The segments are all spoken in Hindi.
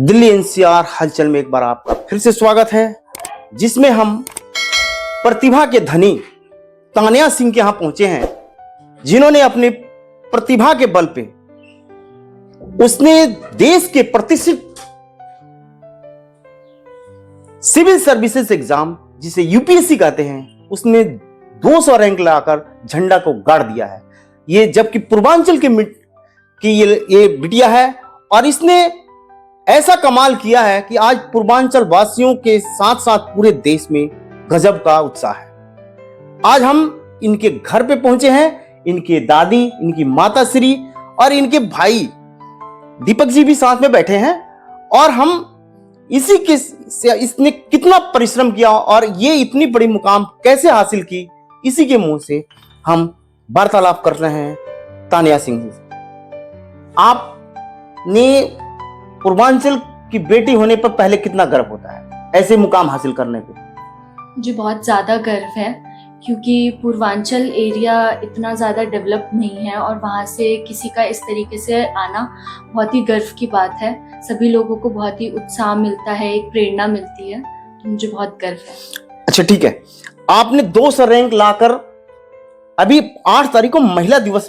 दिल्ली एनसीआर हलचल में एक बार आपका फिर से स्वागत है, जिसमें हम प्रतिभा के धनी तान्या सिंह के यहां पहुंचे हैं, जिन्होंने अपनी प्रतिभा के बल पे उसने देश के प्रतिष्ठित सिविल सर्विसेज एग्जाम, जिसे यूपीएससी कहते हैं, उसने 200 रैंक लाकर झंडा को गाड़ दिया है। ये जबकि पूर्वांचल की ये बिटिया है और इसने ऐसा कमाल किया है कि आज पूर्वांचल वासियों के साथ साथ पूरे देश में गजब का उत्साह है। आज हम इनके घर पे पहुंचे हैं, इनके दादी, इनकी माताश्री और इनके भाई दीपक जी भी साथ में बैठे हैं और हम इसी के इसने कितना परिश्रम किया और ये इतनी बड़ी मुकाम कैसे हासिल की, इसी के मुंह से हम वार्तालाप कर रहे हैं तान्या सिंह जी। आपने पूर्वांचल की बेटी होने पर पहले कितना गर्व होता है ऐसे मुकाम हासिल करने पे? मुझे बहुत ज़्यादा गर्व है, क्योंकि पूर्वांचल एरिया इतना ज़्यादा डेवलप नहीं है और वहाँ से किसी का इस तरीके से आना बहुत ही गर्व की बात है। सभी लोगों को बहुत ही उत्साह मिलता है, एक प्रेरणा मिलती है, तो मुझे बहुत गर्व है। अच्छा ठीक है, आपने 200 रैंक लाकर अभी 8 तारीख को महिला दिवस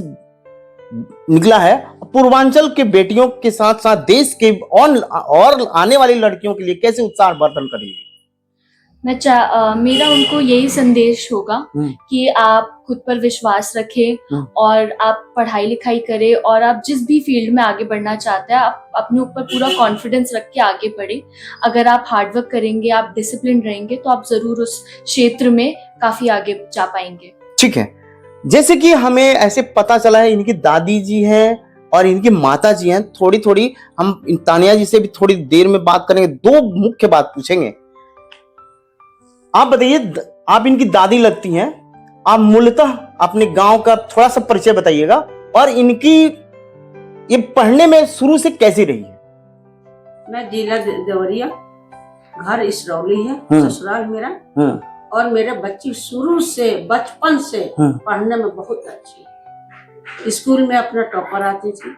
निकला है। पूर्वांचल के बेटियों के साथ साथ देश के और आने वाली लड़कियों के लिए कैसे उत्साह वर्धन करेंगे? मेरा उनको यही संदेश होगा कि आप खुद पर विश्वास रखें और आप पढ़ाई लिखाई करें और आप जिस भी फील्ड में आगे बढ़ना चाहते हैं, आप अपने ऊपर पूरा कॉन्फिडेंस रख के आगे बढ़ें। अगर आप हार्डवर्क करेंगे, आप डिसिप्लिन रहेंगे, तो आप जरूर उस क्षेत्र में काफी आगे जा पाएंगे। ठीक है, जैसे कि हमें ऐसे पता चला है इनकी दादी जी हैं और इनकी माता जी हैं। थोड़ी थोड़ी हम तान्या जी से भी थोड़ी देर में बात करेंगे, 2 मुख्य बात पूछेंगे। आप बताइए, आप इनकी दादी लगती हैं, आप मूलतः अपने गांव का थोड़ा सा परिचय बताइएगा और इनकी ये पढ़ने में शुरू से कैसी रही है? मैं जिला देवरिया, घर इसरौली है, ससुराल मेरा। और मेरे बच्ची शुरू से बचपन से पढ़ने में बहुत अच्छी है। स्कूल में अपना टॉपर आती थी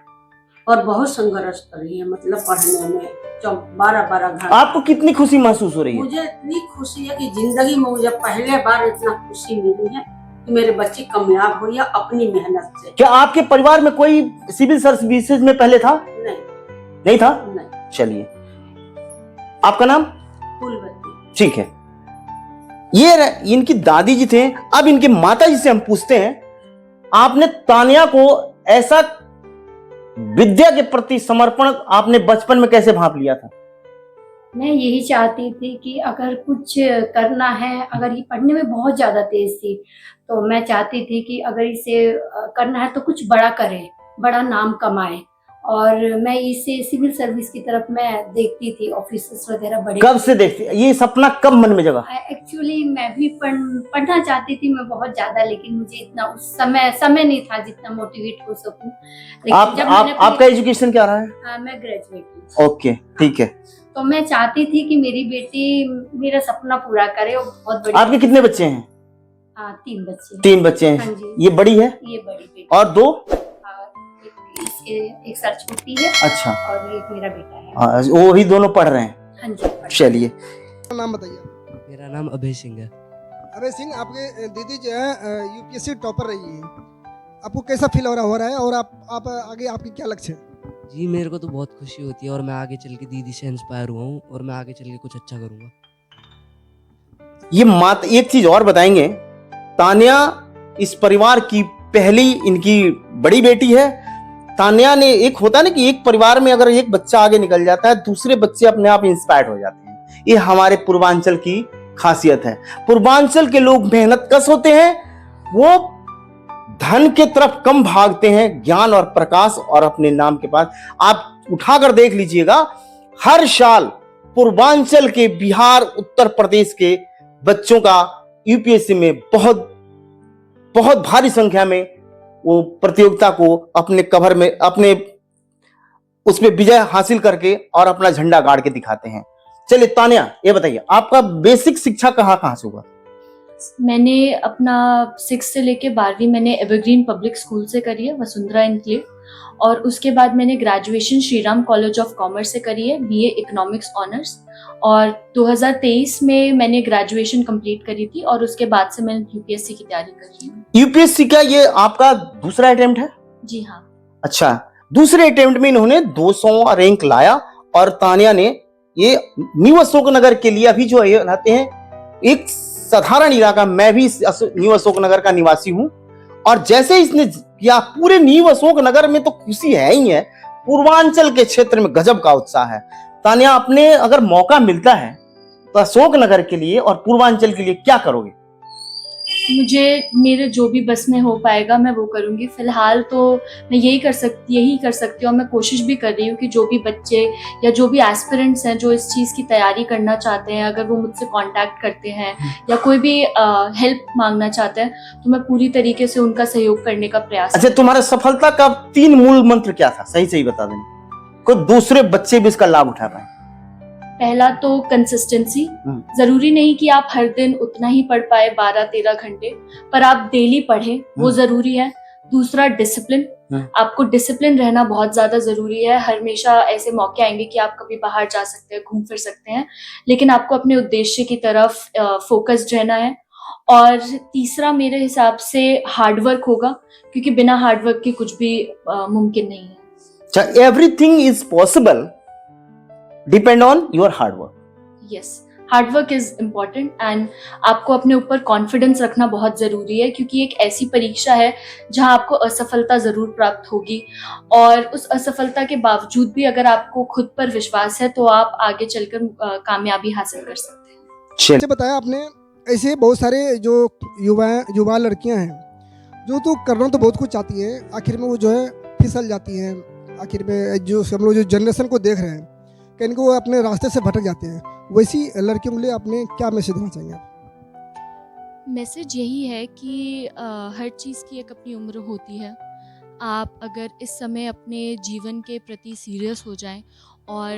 और बहुत संघर्ष करी है, मतलब पढ़ने में 12-12 घंटे। आपको कितनी खुशी महसूस हो रही है? मुझे इतनी खुशी है कि जिंदगी में मुझे पहले बार इतना खुशी मिली है कि मेरे बच्ची कामयाब हुई है अपनी मेहनत से। क्या आपके परिवार में कोई सिविल सर्विसेज में पहले था? नहीं था? नहीं। चलिए, आपका नाम? फूलवती। ठीक है, ये इनकी दादी जी थे। अब इनके माता जी से हम पूछते हैं, आपने तान्या को ऐसा विद्या के प्रति समर्पण आपने बचपन में कैसे भांप लिया था? मैं यही चाहती थी कि अगर कुछ करना है, अगर ये पढ़ने में बहुत ज़्यादा तेज थी, तो मैं चाहती थी कि अगर इसे करना है तो कुछ बड़ा करे, बड़ा नाम कमाए। और मैं इसे सिविल सर्विस की तरफ मैं देखती थी, ऑफिसर्स वगैरह बड़े। कब से देखती? ये सपना कब मन में जगा? एक्चुअली मैं भी पढ़ना चाहती थी मैं बहुत ज्यादा, लेकिन मुझे इतना उस समय नहीं था जितना मोटिवेट हो सकूं। आपका एजुकेशन क्या रहा है? मैं ग्रेजुएट हूँ। ओके, ठीक है। तो मैं चाहती थी कि मेरी बेटी मेरा सपना पूरा करे और बहुत बड़ी। आपके कितने बच्चे हैं? 3 बच्चे। 3 बच्चे हैं। हाँ जी। ये बड़ी है? ये बड़ी बेटी। और 2? एक सर छोटी है। अच्छा। और एक मेरा बेटा है। वो भी दोनों पढ़ रहे हैं? हाँ जी। चलिए, नाम बताइए। मेरा नाम अभय सिंह है। अभय सिंह, आपके दीदी जो है यूपीएससी टॉपर रही है, आपको कैसा फील हो रहा है और आप आगे आपकी क्या लक्ष्य है? जी, मेरे को तो बहुत खुशी होती है और मैं आगे चल के दीदी से इंस्पायर हुआ हूँ और मैं आगे चल के कुछ अच्छा करूँगा। ये एक चीज और बताएंगे, तान्या इस परिवार की पहली इनकी बड़ी बेटी है। तान्या ने, एक होता है ना कि एक परिवार में अगर एक बच्चा आगे निकल जाता है, दूसरे बच्चे अपने आप इंस्पायर्ड हो जाते हैं। ये हमारे पूर्वांचल की खासियत है। पूर्वांचल के लोग मेहनत कश होते हैं, वो धन के तरफ कम भागते हैं, ज्ञान और प्रकाश और अपने नाम के पास। आप उठाकर देख लीजिएगा, हर साल पूर्वांचल के, बिहार, उत्तर प्रदेश के बच्चों का यूपीएससी में बहुत बहुत भारी संख्या में वो प्रतियोगिता को अपने कवर में, अपने उसमें विजय हासिल करके और अपना झंडा गाड़ के दिखाते हैं। चलिए तान्या, ये बताइए, आपका बेसिक शिक्षा कहाँ से हुआ? मैंने अपना 6 से लेके 12वीं मैंने एवरग्रीन पब्लिक स्कूल से करी है, वसुंधरा एनक्लेव। और उसके बाद मैंने graduation Shri Ram college of commerce से करी है, बीए इकोनॉमिक्स ऑनर्स। और 2023 में मैंने ग्रेजुएशन कंप्लीट करी थी और उसके बाद से मैं यूपीएससी की तैयारी कर रही हूँ। यूपीएससी का ये आपका दूसरा अटेम्प्ट है? जी हाँ। अच्छा, दूसरे अटेम्प्ट में इन्होंने 200 रैंक लाया और तानिया ने ये न्यू अशोकनगर के लिए, अभी जो है रहते हैं एक साधारण इलाका, मैं भी न्यू अशोकनगर का निवासी हूं, और जैसे इसने किया पूरे न्यू अशोकनगर में तो खुशी है ही है, पूर्वांचल के क्षेत्र में गजब का उत्साह है। तानिया, अपने अगर मौका मिलता है तो अशोकनगर के लिए और पूर्वांचल के लिए क्या करोगे? मुझे मेरे जो भी बस में हो पाएगा मैं वो करूंगी। फिलहाल तो मैं यही कर सकती हूँ और मैं कोशिश भी कर रही हूँ कि जो भी बच्चे या जो भी एस्पिरेंट्स हैं जो इस चीज़ की तैयारी करना चाहते हैं, अगर वो मुझसे कांटेक्ट करते हैं या कोई भी हेल्प मांगना चाहते हैं तो मैं पूरी तरीके से उनका सहयोग करने का प्रयास। अच्छा, तुम्हारा सफलता का 3 मूल मंत्र क्या था? सही बता देना, कोई दूसरे बच्चे भी इसका लाभ उठा पाए। पहला तो कंसिस्टेंसी। जरूरी नहीं कि आप हर दिन उतना ही पढ़ पाए 12-13 घंटे, पर आप डेली पढ़ें, वो जरूरी है। दूसरा डिसिप्लिन, आपको डिसिप्लिन रहना बहुत ज्यादा जरूरी है। हमेशा ऐसे मौके आएंगे कि आप कभी बाहर जा सकते हैं, घूम फिर सकते हैं, लेकिन आपको अपने उद्देश्य की तरफ फोकस्ड रहना है। और तीसरा मेरे हिसाब से हार्डवर्क होगा, क्योंकि बिना हार्डवर्क के कुछ भी मुमकिन नहीं है। अच्छा, everything is possible depend on your hard work. Yes, hard work is important and आपको अपने ऊपर कॉन्फिडेंस रखना बहुत ज़रूरी है, क्योंकि एक ऐसी परीक्षा है जहां आपको असफलता ज़रूर प्राप्त होगी, और उस असफलता के बावजूद भी अगर आपको खुद पर विश्वास है तो आप आगे चलकर कामयाबी हासिल कर सकते हैं। जैसे बताया आपने, ऐसे बहुत सारे जो युवा लड़कियां हैं जो तो करना तो बहुत कुछ चाहती हैं, आखिर में वो जो है फिसल जाती हैं। आखिर में जो हम लोग जो जनरेशन को देख रहे हैं कहीं को वो अपने रास्ते से भटक जाते हैं, वैसी लड़कियों के लिए आपने क्या मैसेज देना चाहेंगे आप? मैसेज यही है कि हर चीज़ की एक अपनी उम्र होती है। आप अगर इस समय अपने जीवन के प्रति सीरियस हो जाएं और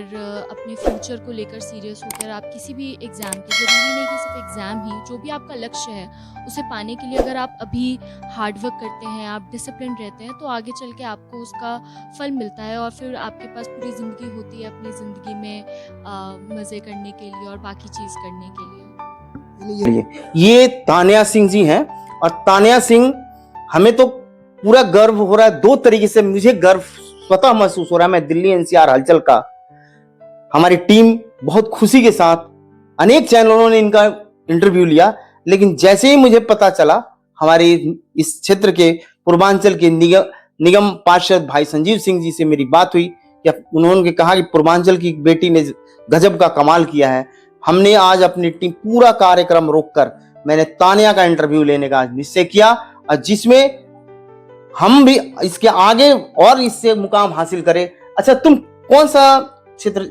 अपने फ्यूचर को लेकर सीरियस होकर आप किसी भी एग्ज़ाम की, ज़रूरी नहीं कि सिर्फ एग्ज़ाम ही, जो भी आपका लक्ष्य है उसे पाने के लिए अगर आप अभी हार्ड वर्क करते हैं, आप डिसिप्लिन रहते हैं, तो आगे चल के आपको उसका फल मिलता है और फिर आपके पास पूरी ज़िंदगी होती है अपनी ज़िंदगी में मज़े करने के लिए और बाकी चीज़ करने के लिए। ये तानिया सिंह जी हैं, और तानिया सिंह, हमें तो पूरा गर्व हो रहा है। 2 तरीके से मुझे गर्व स्वतः महसूस हो रहा है। मैं दिल्ली एनसीआर हलचल का, हमारी टीम बहुत खुशी के साथ, अनेक चैनलों ने इनका इंटरव्यू लिया, लेकिन जैसे ही मुझे पता चला, हमारे इस क्षेत्र के पूर्वांचल के निगम पार्षद भाई संजीव सिंह जी से मेरी बात हुई, या उन्होंने कहा कि पूर्वांचल की बेटी ने गजब का कमाल किया है। हमने आज अपनी टीम पूरा कार्यक्रम रोककर मैंने तानिया का इंटरव्यू लेने का निश्चय किया, और जिसमें हम भी इसके आगे और इससे मुकाम हासिल करें। अच्छा, तुम कौन सा क्षेत्र,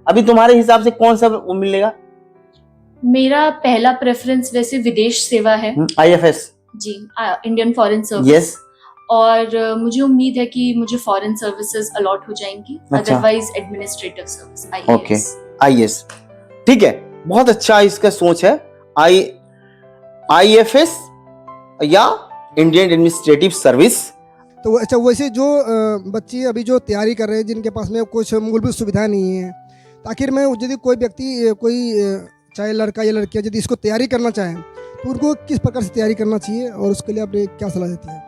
अभी तुम्हारे हिसाब से कौन सा वो मिलेगा? मेरा पहला प्रेफरेंस वैसे विदेश सेवा है। IFS जी, इंडियन फॉरेन सर्विस। यस। और मुझे उम्मीद है कि मुझे फॉरेन सर्विसेज अलॉट हो जाएंगी, अच्छा। Otherwise administrative service, okay, IAS, ठीक है, बहुत अच्छा इसका सोच है। IFS या इंडियन एडमिनिस्ट्रेटिव सर्विस। तो अच्छा, वैसे जो बच्चे अभी जो तैयारी कर रहे हैं जिनके पास में कुछ मूलभूत सुविधाएं नहीं है, तो आखिर में यदि कोई व्यक्ति, कोई चाहे लड़का या लड़कियां यदि इसको तैयारी करना चाहें तो उनको किस प्रकार से तैयारी करना चाहिए और उसके लिए आपने क्या सलाह देती है?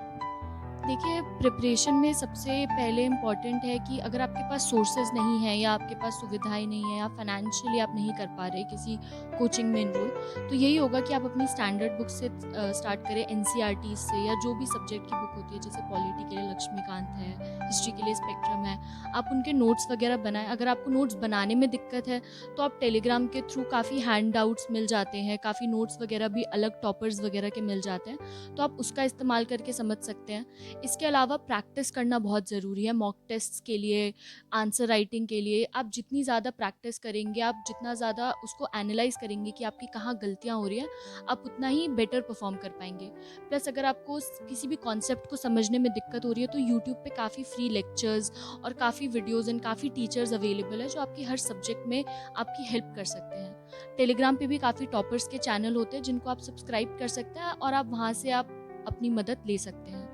देखिए, प्रिपरेशन में सबसे पहले इम्पॉर्टेंट है कि अगर आपके पास सोर्सेज नहीं है या आपके पास सुविधाएं नहीं है या फाइनेंशियली आप नहीं कर पा रहे किसी कोचिंग में इनरोल, तो यही होगा कि आप अपनी स्टैंडर्ड बुक से स्टार्ट करें, NCERT से, या जो भी सब्जेक्ट की बुक होती है, जैसे पॉलिटी के लिए लक्ष्मीकांत है, हिस्ट्री के लिए स्पेक्ट्रम है, आप उनके नोट्स वगैरह बनाएं। अगर आपको नोट्स बनाने में दिक्कत है तो आप टेलीग्राम के थ्रू काफ़ी हैंड आउट्स मिल जाते हैं, काफ़ी नोट्स वगैरह भी अलग टॉपर्स वगैरह के मिल जाते हैं, तो आप उसका इस्तेमाल करके समझ सकते हैं। इसके अलावा प्रैक्टिस करना बहुत ज़रूरी है, मॉक टेस्ट्स के लिए, आंसर राइटिंग के लिए। आप जितनी ज़्यादा प्रैक्टिस करेंगे, आप जितना ज़्यादा उसको एनालाइज करेंगे कि आपकी कहाँ गलतियाँ हो रही हैं, आप उतना ही बेटर परफॉर्म कर पाएंगे। प्लस अगर आपको किसी भी कॉन्सेप्ट को समझने में दिक्कत हो रही है तो यूट्यूब पे काफ़ी फ्री लेक्चर्स और काफ़ी वीडियोज़ एंड काफ़ी टीचर्स अवेलेबल है जो आपकी हर सब्जेक्ट में आपकी हेल्प कर सकते हैं। टेलीग्राम पे भी काफ़ी टॉपर्स के चैनल होते हैं जिनको आप सब्सक्राइब कर सकते हैं और आप वहाँ से आप अपनी मदद ले सकते हैं।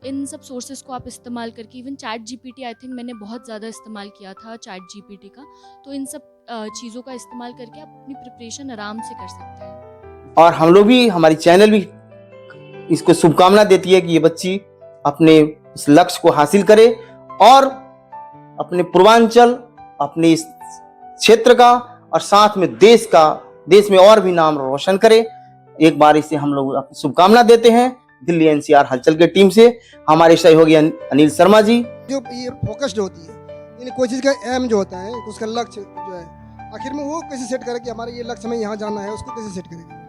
इन सब सोर्सेज को आप इस्तेमाल करके, even chat GPT I think मैंने बहुत ज़्यादा इस्तेमाल किया था चैट जीपीटी का, तो इन सब चीज़ों का इस्तेमाल करके आप अपनी प्रिपरेशन आराम से कर सकते हैं। और हम लोग भी, हमारी चैनल भी इसको शुभकामना देती है कि ये बच्ची अपने इस लक्ष्य को हासिल करे और अपने पूर्वांचल, अपने इस क्षेत्र का और साथ में देश में और भी नाम रोशन करे। एक बार इसे हम लोग शुभकामना देते हैं दिल्ली एनसीआर हलचल के टीम से। हमारे सहयोगी अनिल शर्मा जी। जो ये फोकस्ड होती है, यानी कोई चीज़ का एम जो होता है, उसका लक्ष्य जो है, आखिर में वो कैसे सेट करे कि हमारा ये लक्ष्य में यहाँ जाना है, उसको कैसे सेट करेगा?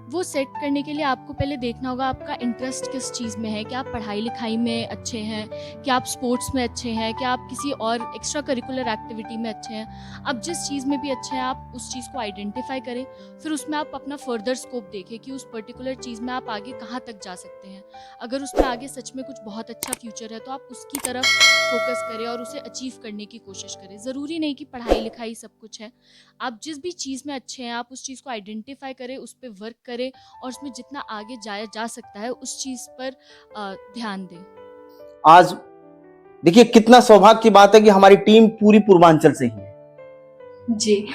वो सेट करने के लिए आपको पहले देखना होगा आपका इंटरेस्ट किस चीज़ में है, कि आप पढ़ाई लिखाई में अच्छे हैं, कि आप स्पोर्ट्स में अच्छे हैं, कि आप किसी और एक्स्ट्रा करिकुलर एक्टिविटी में अच्छे हैं। आप जिस चीज़ में भी अच्छे हैं आप उस चीज़ को आइडेंटिफाई करें, फिर उसमें आप अपना फर्दर स्कोप देखें कि उस पर्टिकुलर चीज़ में आप आगे कहाँ तक जा सकते हैं। अगर उसमें आगे सच में कुछ बहुत अच्छा फ्यूचर है तो आप उसकी तरफ फोकस करें और उसे अचीव करने की कोशिश करें। ज़रूरी नहीं कि पढ़ाई लिखाई सब कुछ है, आप जिस भी चीज़ में अच्छे हैं आप उस चीज़ को आइडेंटिफाई करें, उस पर वर्क करें और उसमें जितना आगे जाया जा सकता है उस चीज़ पर ध्यान दें। आज देखिए कितना सौभाग्य की बात है कि हमारी टीम पूरी पूर्वांचल से ही है। जी,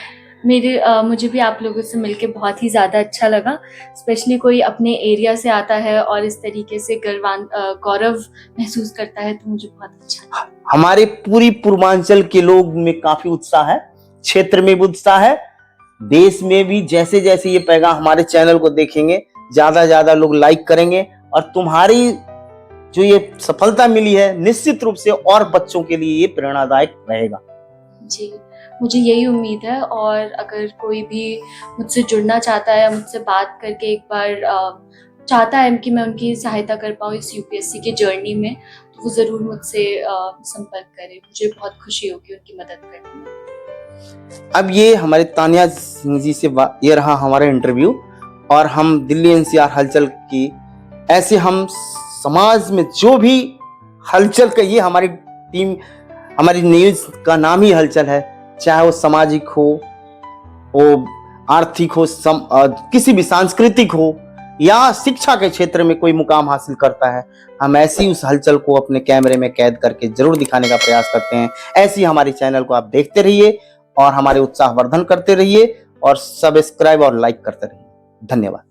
मुझे भी आप लोगों से मिलके बहुत ही ज़्यादा अच्छा लगा। स्पेशली कोई अपने एरिया से आता है और इस तरीके से गौरव महसूस करता है तो मुझे बहुत अच्छा लगा। हमारे पूरी पूर्वांचल के लोग में काफी उत्साह है, क्षेत्र में भी उत्साह है, देश में भी। जैसे जैसे ये पैगाम हमारे चैनल को देखेंगे ज्यादा ज्यादा लोग लाइक करेंगे और तुम्हारी जो ये सफलता मिली है निश्चित रूप से और बच्चों के लिए ये प्रेरणादायक रहेगा। जी, मुझे यही उम्मीद है। और अगर कोई भी मुझसे जुड़ना चाहता है, मुझसे बात करके एक बार चाहता है कि मैं उनकी सहायता कर पाऊँ इस यूपीएससी की जर्नी में, तो वो ज़रूर मुझसे संपर्क करे। मुझे बहुत खुशी होगी उनकी मदद करने में। अब ये हमारे तानिया सिंह जी से ये रहा हमारा इंटरव्यू, और हम दिल्ली एनसीआर हलचल की ऐसे हम समाज में जो भी हलचल कहिए, हमारी टीम, हमारी न्यूज का नाम ही हलचल है, चाहे वो सामाजिक हो, वो आर्थिक हो, किसी भी सांस्कृतिक हो या शिक्षा के क्षेत्र में कोई मुकाम हासिल करता है, हम ऐसी उस हलचल को अपने कैमरे में कैद करके जरूर दिखाने का प्रयास करते हैं। ऐसी हमारे चैनल को आप देखते रहिए और हमारे उत्साह वर्धन करते रहिए और सब्सक्राइब और लाइक करते रहिए। धन्यवाद।